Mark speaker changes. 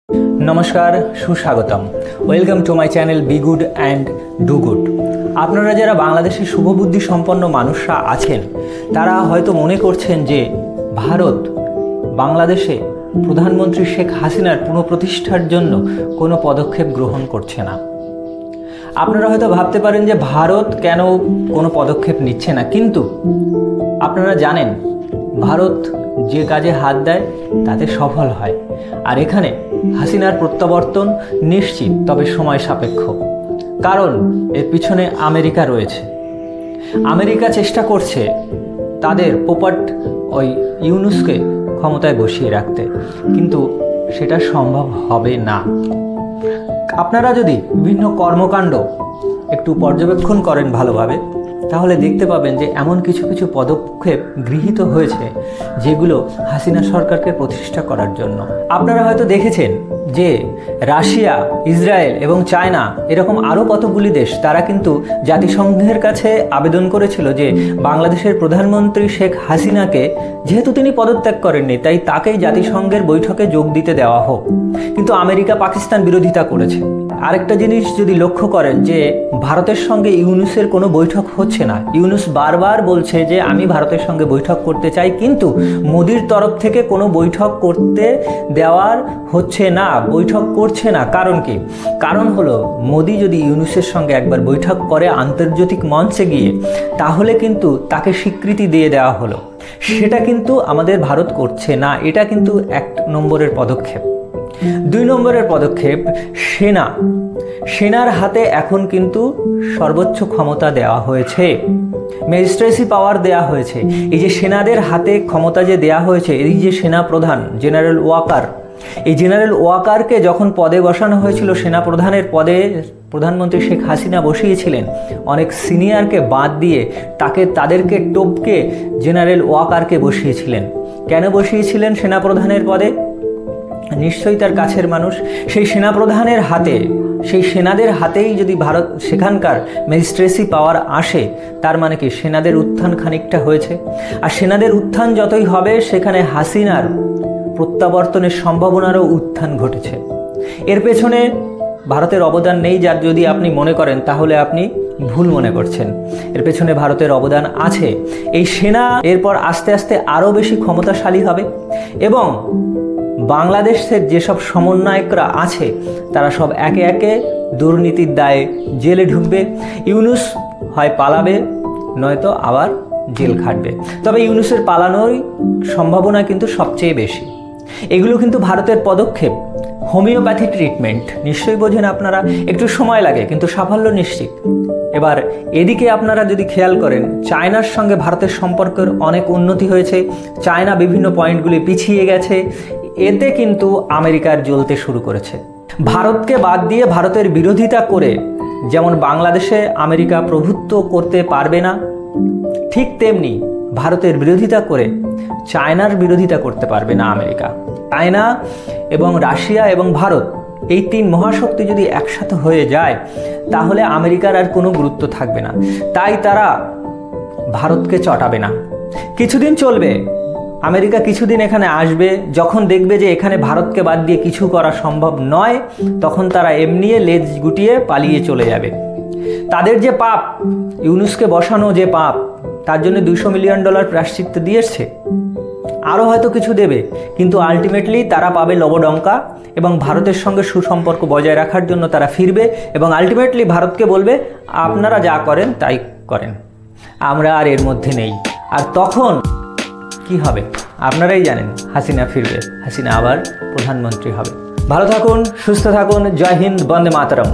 Speaker 1: नमस्कार सुस्वागतम welcome to my channel be good and do good. আপনারা যারা বাংলাদেশের শুভবুদ্ধি সম্পন্ন মানুষরা আছেন তারা হয়তো মনে করছেন যে ভারত বাংলাদেশে প্রধানমন্ত্রী শেখ হাসিনার পুনঃপ্রতিষ্ঠার জন্য কোনো পদক্ষেপ গ্রহণ করছে না। আপনারা হয়তো ভাবতে পারেন যে ভারত কেন কোনো পদক্ষেপ নিচ্ছে না, কিন্তু আপনারা জানেন ভারত যে কাজে হাত দেয় তাতে সফল হয়। আর এখানে হাসিনার প্রত্যাবর্তন নিশ্চিত, তবে সময় সাপেক্ষ, কারণ এর পিছনে আমেরিকা রয়েছে। আমেরিকা চেষ্টা করছে তাদের পোপট ওই ইউনুসকে ক্ষমতায় বসিয়ে রাখতে, কিন্তু সেটা সম্ভব হবে না। আপনারা যদি বিভিন্ন কর্মকাণ্ড একটু পর্যবেক্ষণ করেন ভালোভাবে, তাহলে দেখতে পাবেন যে এমন কিছু কিছু পদক্ষেপ গৃহীত হয়েছে যেগুলো হাসিনা সরকারকে প্রতিষ্ঠা করার জন্য। আপনারা হয়তো দেখেছেন যে রাশিয়া, ইসরায়েল এবং চায়না এরকম আরও কতগুলি দেশ তারা কিন্তু জাতিসংঘের কাছে আবেদন করেছিল যে বাংলাদেশের প্রধানমন্ত্রী শেখ হাসিনাকে, যেহেতু তিনি পদত্যাগ করেননি, তাই তাকেই জাতিসংঘের বৈঠকে যোগ দিতে দেওয়া হোক। কিন্তু আমেরিকা, পাকিস্তান বিরোধিতা করেছে। আরেকটা জিনিস যদি লক্ষ্য করেন যে ভারতের সঙ্গে ইউনুসের কোনো বৈঠক হচ্ছে না। ইউনুস বারবার বলছে যে আমি ভারতের সঙ্গে বৈঠক করতে চাই, কিন্তু মোদির তরফ থেকে কোনো বৈঠক করতে দেওয়ার হচ্ছে না, বৈঠক করছে না। কারণ কি? কারণ হলো মোদি যদি ইউনুসের সঙ্গে একবার বৈঠক করে আন্তর্জাতিক মঞ্চে গিয়ে, তাহলে কিন্তু তাকে স্বীকৃতি দিয়ে দেওয়া হলো। সেটা কিন্তু আমাদের ভারত করছে না। এটা কিন্তু 1 নম্বরের পদক্ষেপ। 2 নম্বরের পদক্ষেপ, সেনার হাতে এখন কিন্তু সর্বোচ্চ ক্ষমতা দেওয়া হয়েছে, ম্যাজিস্ট্রেসি পাওয়ার দেওয়া হয়েছে। এই যে সেনাদের হাতে ক্ষমতা যে দেওয়া হয়েছে, এই যে সেনা প্রধান জেনারেল ওয়াকার, এই জেনারেল ওয়াকারকে যখন পদে বসানো হয়েছিল, সেনা প্রধানের পদে প্রধানমন্ত্রী শেখ হাসিনা বসিয়েছিলেন। অনেক সিনিয়রকে বাদ দিয়ে তাদেরকে টপকে জেনারেল ওয়াকারকে বসিয়েছিলেন। কেন বসিয়েছিলেন সেনা প্রধানের পদে? নিশ্চয়ই তার কাছের মানুষ। সেই সেনাপ্রধানের হাতে, সেই সেনাদের হাতেই যদি ভারত সেখানকার ম্যাজিস্ট্রেসি পাওয়ার আসে, তার মানে কি সেনাদের উত্থান খানিকটা হয়েছে। আর সেনাদের উত্থান যতই হবে, সেখানে হাসিনার প্রত্যাবর্তনের সম্ভাবনারও উত্থান ঘটেছে। এর পেছনে ভারতের অবদান নেই, যার যদি আপনি মনে করেন তাহলে আপনি ভুল মনে করছেন। এর পেছনে ভারতের অবদান আছে। এই সেনা এরপর আস্তে আস্তে আরও বেশি ক্ষমতাশালী হবে এবং বাংলাদেশের যেসব সমন্বয়করা আছে তারা সব একে একে দুর্নীতির দায়ে জেলে ঢুকবে। ইউনুস হয় পালাবে, নয়তো আবার জেল খাটবে। তবে ইউনুসের পালানোর সম্ভাবনা কিন্তু সবচেয়ে বেশি। এগুলো কিন্তু ভারতের পদক্ষেপ। হোমিওপ্যাথি ট্রিটমেন্ট নিশ্চয়ই বোঝেন আপনারা, একটু সময় লাগে কিন্তু সাফল্য নিশ্চিত। এবার এদিকে আপনারা যদি খেয়াল করেন, চায়নার সঙ্গে ভারতের সম্পর্কের অনেক উন্নতি হয়েছে। চায়না বিভিন্ন পয়েন্টগুলি পিছিয়ে গেছে। এতে কিন্তু আমেরিকার জ্বলতে শুরু করেছে। ভারতকে বাদ দিয়ে ভারতের বিরোধিতা করে যেমন বাংলাদেশে আমেরিকা প্রভুত্ব করতে পারবে না, ঠিক তেমনি ভারতের বিরোধিতা করে চায়নার বিরোধিতা করতে পারবে না আমেরিকা। চায়না এবং রাশিয়া এবং ভারত, এই 3 মহাশক্তি যদি একসাথে হয়ে যায়, তাহলে আমেরিকার আর কোনো গুরুত্ব থাকবে না। তাই তারা ভারতকে চটাবে না। কিছুদিন চলবে, আমেরিকা কিছুদিন এখানে আসবে। যখন দেখবে যে এখানে ভারতকে বাদ দিয়ে কিছু করা সম্ভব নয়, তখন তারা এমনি লেজ গুটিয়ে পালিয়ে চলে যাবে। তাদের যে পাপ, ইউনুসকে বসানো যে পাপ, তার জন্য $200 মিলিয়ন প্রায়শ্চিত্ত দিয়েছে। আরও হয়তো কিছু দেবে, কিন্তু আলটিমেটলি তারা পাবে লবডঙ্কা এবং ভারতের সঙ্গে সুসম্পর্ক বজায় রাখার জন্য তারা ফিরবে এবং আলটিমেটলি ভারতকে বলবে আপনারা যা করেন তাই করেন, আমরা আর এর মধ্যে নেই। আর তখন কি হবে আপনারাই জানেন। হাসিনা ফিরবে, হাসিনা আবার প্রধানমন্ত্রী হবে। ভালো থাকুন, সুস্থ থাকুন। জয় হিন্দ, বন্দে মাতরম।